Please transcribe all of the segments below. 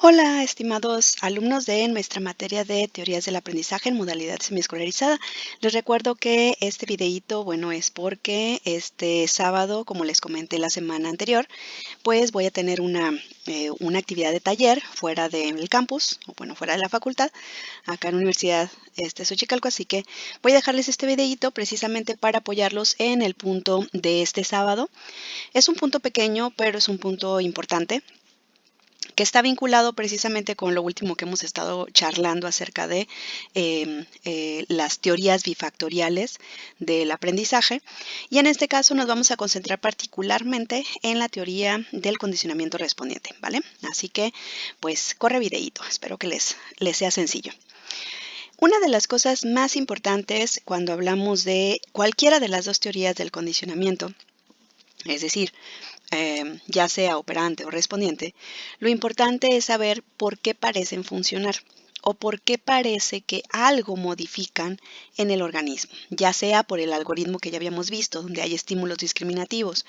Hola, estimados alumnos de nuestra materia de teorías del aprendizaje en modalidad semiescolarizada. Les recuerdo que este videíto, bueno, es porque este sábado, como les comenté la semana anterior, pues voy a tener una actividad de taller fuera del campus, o bueno, fuera de la facultad, acá en la Universidad Xochicalco, así que voy a dejarles este videíto precisamente para apoyarlos en el punto de este sábado. Es un punto pequeño, pero es un punto importante, que está vinculado precisamente con lo último que hemos estado charlando acerca de las teorías bifactoriales del aprendizaje. Y en este caso nos vamos a concentrar particularmente en la teoría del condicionamiento respondiente, ¿vale? Así que, pues, corre videíto. Espero que les sea sencillo. Una de las cosas más importantes cuando hablamos de cualquiera de las dos teorías del condicionamiento, es decir, ya sea operante o respondiente, lo importante es saber por qué parecen funcionar o por qué parece que algo modifican en el organismo, ya sea por el algoritmo que ya habíamos visto, donde hay estímulos discriminativos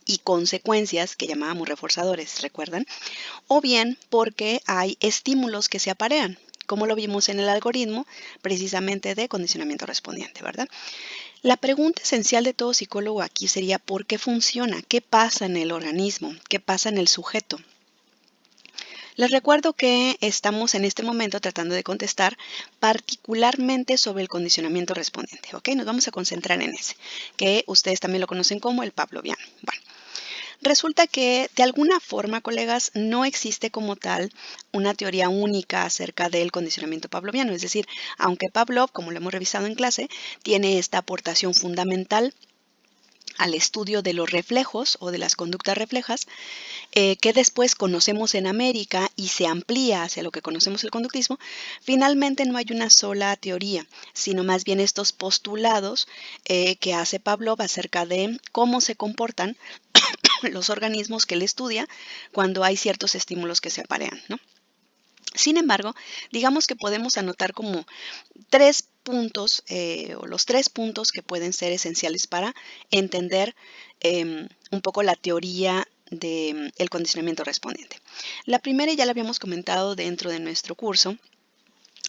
y consecuencias que llamábamos reforzadores, ¿recuerdan? O bien porque hay estímulos que se aparean, como lo vimos en el algoritmo precisamente de condicionamiento respondiente, ¿verdad? La pregunta esencial de todo psicólogo aquí sería ¿por qué funciona? ¿Qué pasa en el organismo? ¿Qué pasa en el sujeto? Les recuerdo que estamos en este momento tratando de contestar particularmente sobre el condicionamiento respondiente, ¿ok? Nos vamos a concentrar en ese, que ustedes también lo conocen como el pavloviano. Bueno, resulta que de alguna forma, colegas, no existe como tal una teoría única acerca del condicionamiento pavloviano. Es decir, aunque Pavlov, como lo hemos revisado en clase, tiene esta aportación fundamental al estudio de los reflejos o de las conductas reflejas, que después conocemos en América y se amplía hacia lo que conocemos el conductismo, finalmente no hay una sola teoría, sino más bien estos postulados que hace Pavlov acerca de cómo se comportan los organismos que él estudia cuando hay ciertos estímulos que se aparean, ¿no? Sin embargo, digamos que podemos anotar como tres puntos o los tres puntos que pueden ser esenciales para entender un poco la teoría del condicionamiento respondiente. La primera ya la habíamos comentado dentro de nuestro curso.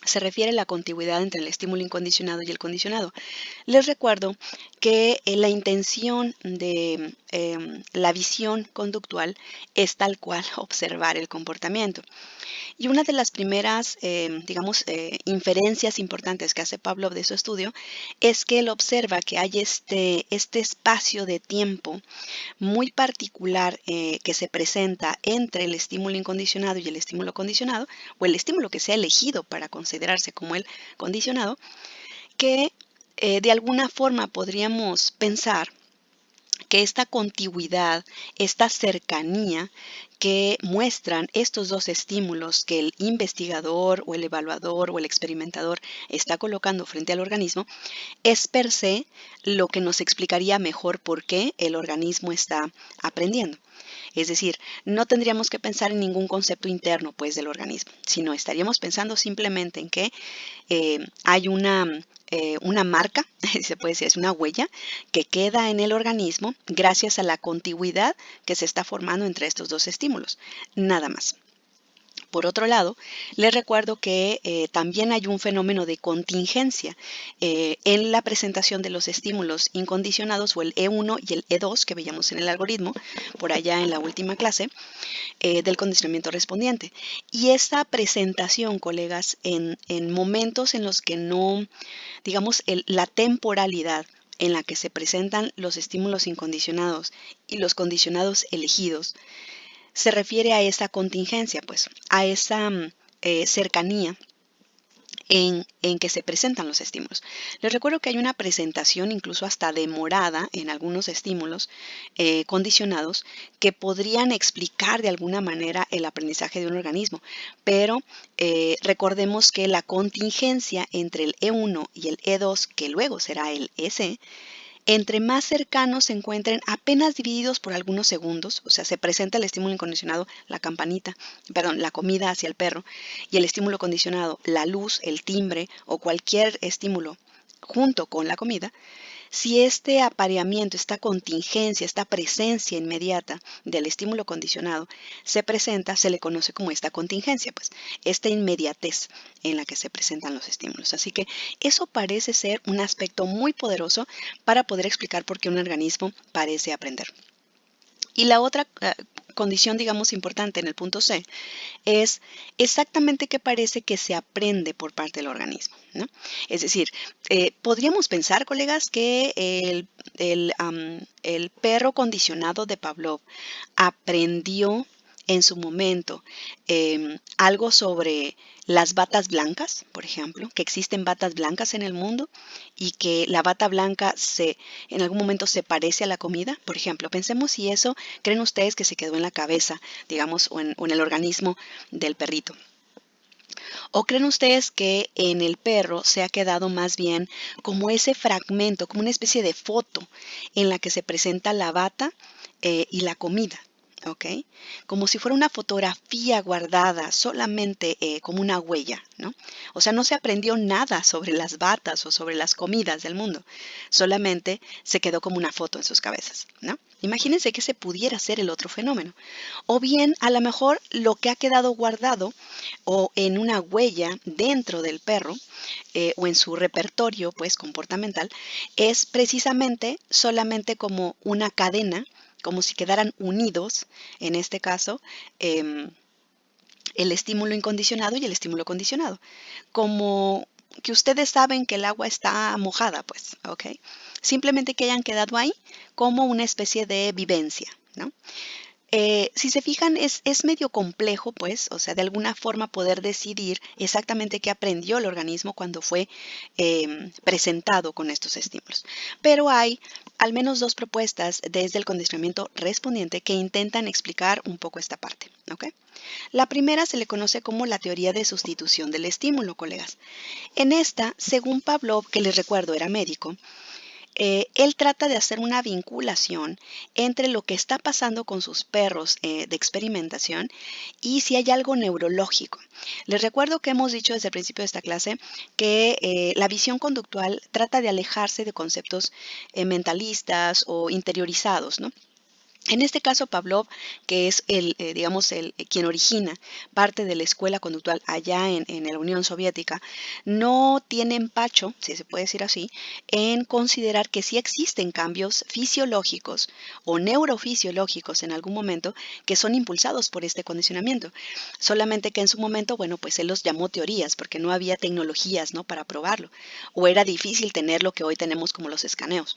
Se refiere a la contigüidad entre el estímulo incondicionado y el condicionado. Les recuerdo que la intención de la visión conductual es tal cual observar el comportamiento. Y una de las primeras, digamos, inferencias importantes que hace Pavlov de su estudio es que él observa que hay este espacio de tiempo muy particular que se presenta entre el estímulo incondicionado y el estímulo condicionado, o el estímulo que sea elegido para considerarse como el condicionado, que de alguna forma podríamos pensar que esta contigüidad, esta cercanía que muestran estos dos estímulos que el investigador o el evaluador o el experimentador está colocando frente al organismo, es per se lo que nos explicaría mejor por qué el organismo está aprendiendo. Es decir, no tendríamos que pensar en ningún concepto interno pues del organismo, sino estaríamos pensando simplemente en que hay una marca, se puede decir, es una huella que queda en el organismo gracias a la contigüidad que se está formando entre estos dos estímulos. Nada más. Por otro lado, les recuerdo que también hay un fenómeno de contingencia en la presentación de los estímulos incondicionados o el E1 y el E2 que veíamos en el algoritmo por allá en la última clase del condicionamiento respondiente. Y esta presentación, colegas, en momentos en los que no, digamos, la temporalidad en la que se presentan los estímulos incondicionados y los condicionados elegidos, se refiere a esa contingencia, pues, a esa cercanía en que se presentan los estímulos. Les recuerdo que hay una presentación incluso hasta demorada en algunos estímulos condicionados que podrían explicar de alguna manera el aprendizaje de un organismo, pero recordemos que la contingencia entre el E1 y el E2, que luego será el EC, entre más cercanos se encuentren, apenas divididos por algunos segundos, o sea, se presenta el estímulo incondicionado, la comida hacia el perro, y el estímulo condicionado, la luz, el timbre o cualquier estímulo junto con la comida, Si este apareamiento, esta contingencia, esta presencia inmediata del estímulo condicionado se presenta, se le conoce como esta contingencia, pues esta inmediatez en la que se presentan los estímulos. Así que eso parece ser un aspecto muy poderoso para poder explicar por qué un organismo parece aprender. Y la otra condición, digamos, importante en el punto C es exactamente qué parece que se aprende por parte del organismo, ¿no? Es decir, podríamos pensar, colegas, que el perro condicionado de Pavlov aprendió en su momento algo sobre las batas blancas, por ejemplo, que existen batas blancas en el mundo y que la bata blanca en algún momento se parece a la comida. Por ejemplo, pensemos si eso creen ustedes que se quedó en la cabeza, digamos, o en el organismo del perrito. ¿O creen ustedes que en el perro se ha quedado más bien como ese fragmento, como una especie de foto en la que se presenta la bata y la comida? ¿Ok? Como si fuera una fotografía guardada, solamente como una huella, ¿no? O sea, no se aprendió nada sobre las batas o sobre las comidas del mundo, solamente se quedó como una foto en sus cabezas, ¿no? Imagínense que ese pudiera ser el otro fenómeno. O bien, a lo mejor lo que ha quedado guardado o en una huella dentro del perro o en su repertorio, pues, comportamental, es precisamente solamente como una cadena, como si quedaran unidos, en este caso, el estímulo incondicionado y el estímulo condicionado. Como que ustedes saben que el agua está mojada, pues, ¿ok? Simplemente que hayan quedado ahí como una especie de vivencia, ¿no? Si se fijan, es medio complejo, pues, o sea, de alguna forma poder decidir exactamente qué aprendió el organismo cuando fue presentado con estos estímulos. Pero hay al menos dos propuestas desde el condicionamiento respondiente que intentan explicar un poco esta parte, ¿ok? La primera se le conoce como la teoría de sustitución del estímulo, colegas. En esta, según Pavlov, que les recuerdo era médico, él trata de hacer una vinculación entre lo que está pasando con sus perros de experimentación y si hay algo neurológico. Les recuerdo que hemos dicho desde el principio de esta clase que la visión conductual trata de alejarse de conceptos mentalistas o interiorizados, ¿no? En este caso, Pavlov, que es digamos, quien origina parte de la escuela conductual allá en la Unión Soviética, no tiene empacho, si se puede decir así, en considerar que sí existen cambios fisiológicos o neurofisiológicos en algún momento que son impulsados por este condicionamiento. Solamente que en su momento, bueno, pues él los llamó teorías porque no había tecnologías, ¿no?, para probarlo, o era difícil tener lo que hoy tenemos como los escaneos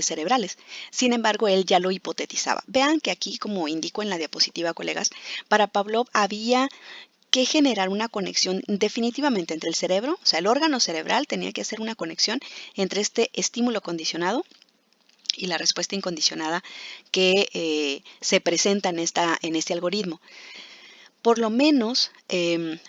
cerebrales. Sin embargo, él ya lo hipotetizaba. Vean que aquí, como indico en la diapositiva, colegas, para Pavlov había que generar una conexión definitivamente entre el cerebro, o sea, el órgano cerebral tenía que hacer una conexión entre este estímulo condicionado y la respuesta incondicionada que se presenta en este algoritmo. Por lo menos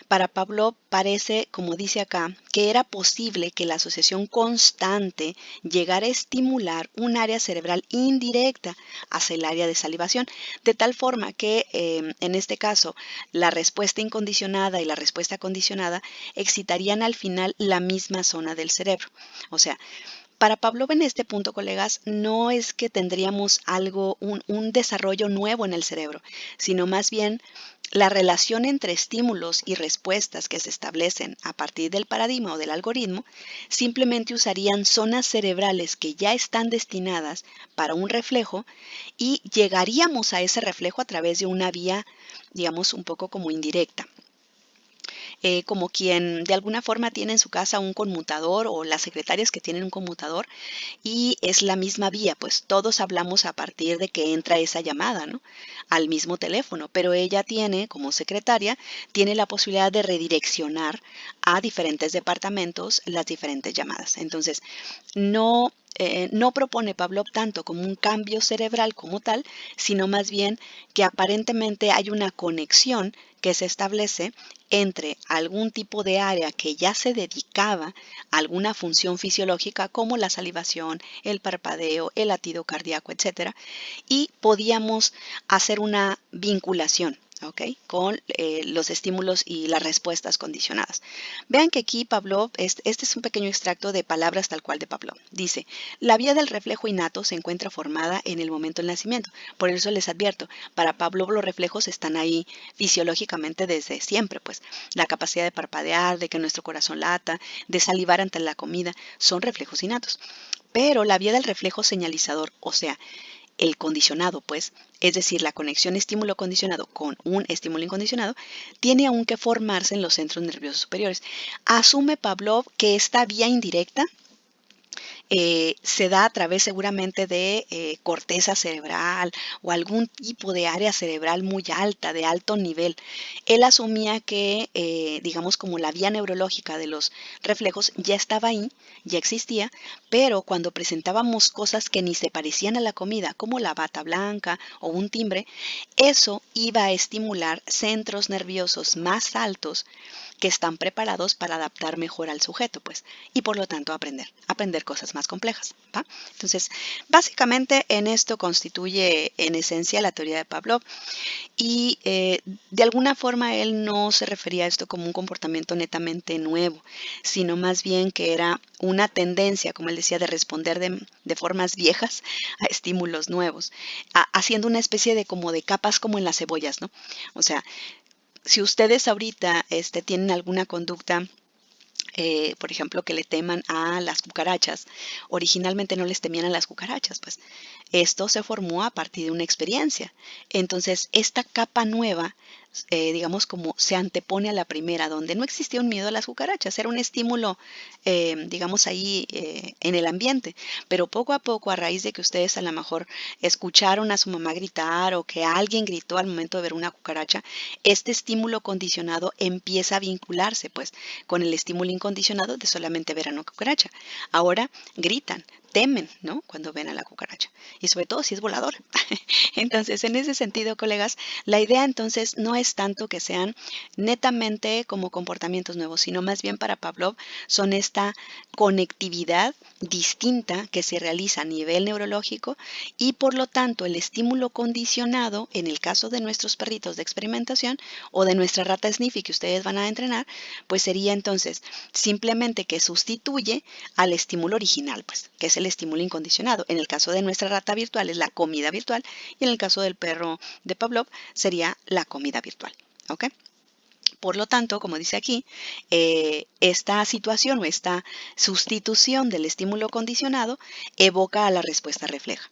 para Pavlov parece, como dice acá, que era posible que la asociación constante llegara a estimular un área cerebral indirecta hacia el área de salivación, de tal forma que en este caso la respuesta incondicionada y la respuesta condicionada excitarían al final la misma zona del cerebro. O sea, para Pavlov en este punto, colegas, no es que tendríamos un desarrollo nuevo en el cerebro, sino más bien la relación entre estímulos y respuestas que se establecen a partir del paradigma o del algoritmo, simplemente usarían zonas cerebrales que ya están destinadas para un reflejo y llegaríamos a ese reflejo a través de una vía, digamos, un poco como indirecta. Como quien de alguna forma tiene en su casa un conmutador o las secretarias que tienen un conmutador y es la misma vía, pues todos hablamos a partir de que entra esa llamada, ¿no?, al mismo teléfono, pero ella tiene, como secretaria, tiene la posibilidad de redireccionar a diferentes departamentos las diferentes llamadas. Entonces, no propone Pavlov tanto como un cambio cerebral como tal, sino más bien que aparentemente hay una conexión que se establece entre algún tipo de área que ya se dedicaba a alguna función fisiológica como la salivación, el parpadeo, el latido cardíaco, etcétera, y podíamos hacer una vinculación ¿ok? Con los estímulos y las respuestas condicionadas. Vean que aquí Pavlov, este es un pequeño extracto de palabras tal cual de Pavlov. Dice, la vía del reflejo innato se encuentra formada en el momento del nacimiento. Por eso les advierto, para Pavlov los reflejos están ahí fisiológicamente desde siempre, pues la capacidad de parpadear, de que nuestro corazón lata, de salivar ante la comida, son reflejos innatos. Pero la vía del reflejo señalizador, o sea, el condicionado, pues, es decir, la conexión estímulo condicionado con un estímulo incondicionado, tiene aún que formarse en los centros nerviosos superiores. Asume Pavlov que esta vía indirecta se da a través seguramente de corteza cerebral o algún tipo de área cerebral muy alta, de alto nivel. Él asumía que, digamos, como la vía neurológica de los reflejos ya estaba ahí, ya existía, pero cuando presentábamos cosas que ni se parecían a la comida, como la bata blanca o un timbre, eso iba a estimular centros nerviosos más altos que están preparados para adaptar mejor al sujeto, pues, y por lo tanto aprender cosas más complejas, ¿va? Entonces, básicamente en esto constituye en esencia la teoría de Pavlov y de alguna forma él no se refería a esto como un comportamiento netamente nuevo, sino más bien que era una tendencia, como él decía, de responder de formas viejas a estímulos nuevos, haciendo una especie de como de capas como en las cebollas, ¿no? O sea, si ustedes ahorita tienen alguna conducta, por ejemplo, que le teman a las cucarachas, originalmente no les temían a las cucarachas, pues esto se formó a partir de una experiencia. Entonces, esta capa nueva, digamos, como se antepone a la primera, donde no existía un miedo a las cucarachas, era un estímulo, digamos, ahí en el ambiente. Pero poco a poco, a raíz de que ustedes a lo mejor escucharon a su mamá gritar o que alguien gritó al momento de ver una cucaracha, este estímulo condicionado empieza a vincularse, pues, con el estímulo incondicionado de solamente ver a una cucaracha. Ahora gritan, temen, ¿no? Cuando ven a la cucaracha. Y sobre todo si es voladora. Entonces, en ese sentido, colegas, la idea entonces no es tanto que sean netamente como comportamientos nuevos, sino más bien para Pavlov son esta conectividad distinta que se realiza a nivel neurológico y por lo tanto el estímulo condicionado, en el caso de nuestros perritos de experimentación o de nuestra rata Sniffy que ustedes van a entrenar, pues sería entonces simplemente que sustituye al estímulo original, pues, que es el estímulo incondicionado. En el caso de nuestra rata virtual es la comida virtual y en el caso del perro de Pavlov sería la comida virtual. ¿Ok? Por lo tanto, como dice aquí, esta situación o esta sustitución del estímulo condicionado evoca a la respuesta refleja.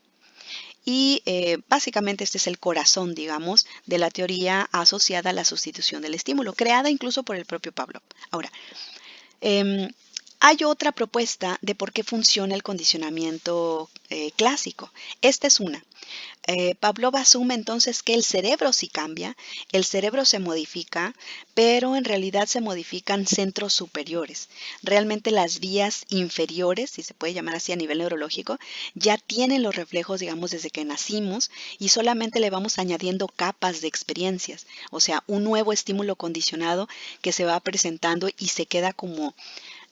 Y básicamente este es el corazón, digamos, de la teoría asociada a la sustitución del estímulo, creada incluso por el propio Pavlov. Ahora, Em, hay otra propuesta de por qué funciona el condicionamiento clásico. Esta es una. Pavlov asume entonces que el cerebro sí cambia, el cerebro se modifica, pero en realidad se modifican centros superiores. Realmente las vías inferiores, si se puede llamar así a nivel neurológico, ya tienen los reflejos, digamos, desde que nacimos y solamente le vamos añadiendo capas de experiencias, o sea, un nuevo estímulo condicionado que se va presentando y se queda como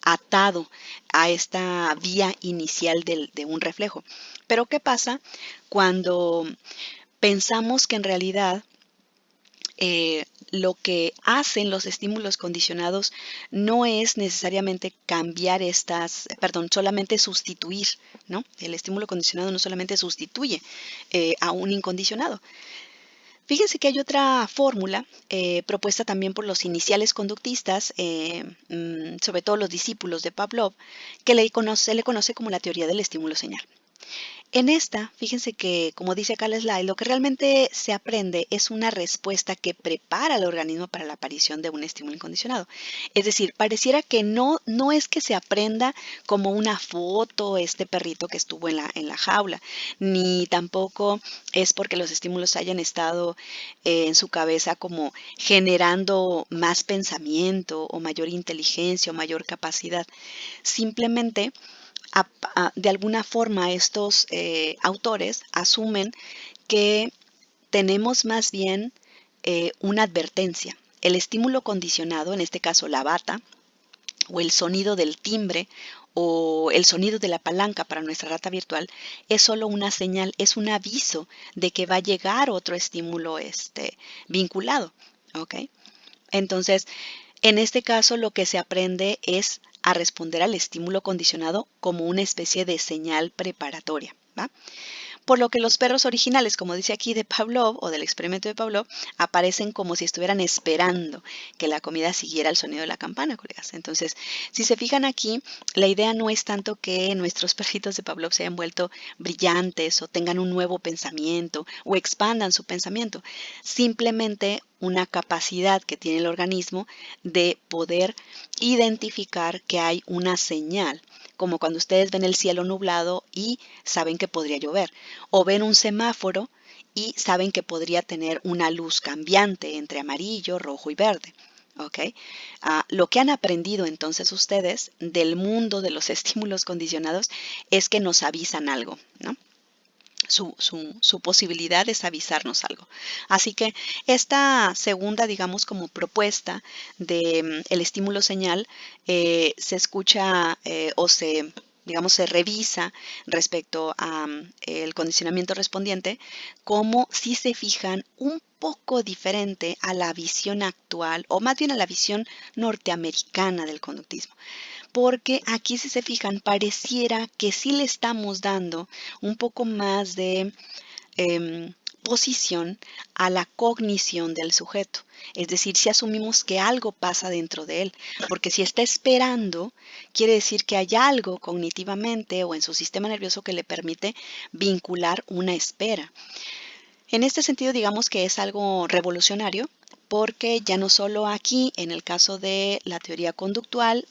atado a esta vía inicial de un reflejo. Pero ¿qué pasa cuando pensamos que en realidad lo que hacen los estímulos condicionados no es necesariamente cambiar perdón, solamente sustituir, ¿no? El estímulo condicionado no solamente sustituye a un incondicionado. Fíjense que hay otra fórmula propuesta también por los iniciales conductistas, sobre todo los discípulos de Pavlov, que se le conoce como la teoría del estímulo señal. En esta, fíjense que, como dice acá el slide, lo que realmente se aprende es una respuesta que prepara al organismo para la aparición de un estímulo incondicionado. Es decir, pareciera que no es que se aprenda como una foto, este perrito que estuvo en la jaula, ni tampoco es porque los estímulos hayan estado en su cabeza como generando más pensamiento o mayor inteligencia o mayor capacidad. Simplemente de alguna forma estos autores asumen que tenemos más bien una advertencia. El estímulo condicionado, en este caso la bata, o el sonido del timbre o el sonido de la palanca para nuestra rata virtual es solo una señal, es un aviso de que va a llegar otro estímulo vinculado, ¿ok? Entonces, en este caso lo que se aprende es a responder al estímulo condicionado como una especie de señal preparatoria, ¿va? Por lo que los perros originales, como dice aquí de Pavlov o del experimento de Pavlov, aparecen como si estuvieran esperando que la comida siguiera el sonido de la campana, colegas. Entonces, si se fijan aquí, la idea no es tanto que nuestros perritos de Pavlov se hayan vuelto brillantes o tengan un nuevo pensamiento o expandan su pensamiento, simplemente una capacidad que tiene el organismo de poder identificar que hay una señal, como cuando ustedes ven el cielo nublado y saben que podría llover, o ven un semáforo y saben que podría tener una luz cambiante entre amarillo, rojo y verde. ¿Ok? Lo que han aprendido entonces ustedes del mundo de los estímulos condicionados es que nos avisan algo, ¿no? Su posibilidad es avisarnos algo. Así que esta segunda, digamos, como propuesta de el estímulo señal se escucha o se, digamos, se revisa respecto a el condicionamiento respondiente como si se fijan un poco diferente a la visión actual o más bien a la visión norteamericana del conductismo, porque aquí si se fijan pareciera que sí le estamos dando un poco más de posición a la cognición del sujeto. Es decir, si asumimos que algo pasa dentro de él, porque si está esperando, quiere decir que hay algo cognitivamente o en su sistema nervioso que le permite vincular una espera. En este sentido, digamos que es algo revolucionario, porque ya no solo aquí, en el caso de la teoría conductual,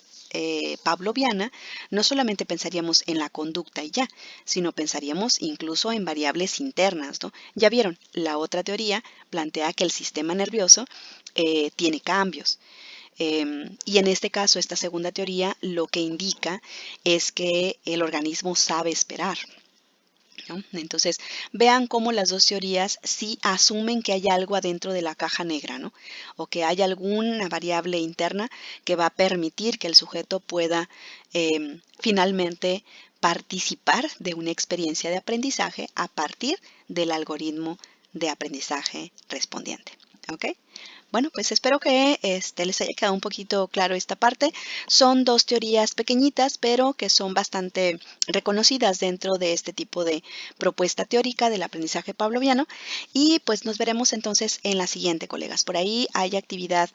pavloviana, no solamente pensaríamos en la conducta y ya, sino pensaríamos incluso en variables internas, ¿no? Ya vieron, la otra teoría plantea que el sistema nervioso tiene cambios. Y en este caso, esta segunda teoría lo que indica es que el organismo sabe esperar, ¿no? Entonces, vean cómo las dos teorías sí asumen que hay algo adentro de la caja negra, ¿no? O que hay alguna variable interna que va a permitir que el sujeto pueda finalmente participar de una experiencia de aprendizaje a partir del algoritmo de aprendizaje respondiente, ¿ok? Bueno, pues espero que les haya quedado un poquito claro esta parte. Son dos teorías pequeñitas, pero que son bastante reconocidas dentro de este tipo de propuesta teórica del aprendizaje pavloviano. Y pues nos veremos entonces en la siguiente, colegas. Por ahí hay actividad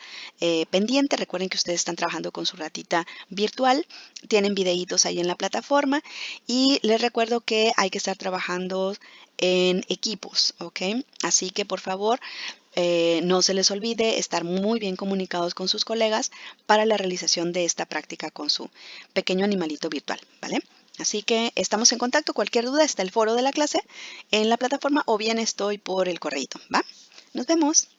pendiente. Recuerden que ustedes están trabajando con su ratita virtual. Tienen videitos ahí en la plataforma. Y les recuerdo que hay que estar trabajando en equipos, ¿ok? Así que por favor, no se les olvide estar muy bien comunicados con sus colegas para la realización de esta práctica con su pequeño animalito virtual, ¿vale? Así que estamos en contacto. Cualquier duda está el foro de la clase en la plataforma o bien estoy por el correíto, ¿va? Nos vemos.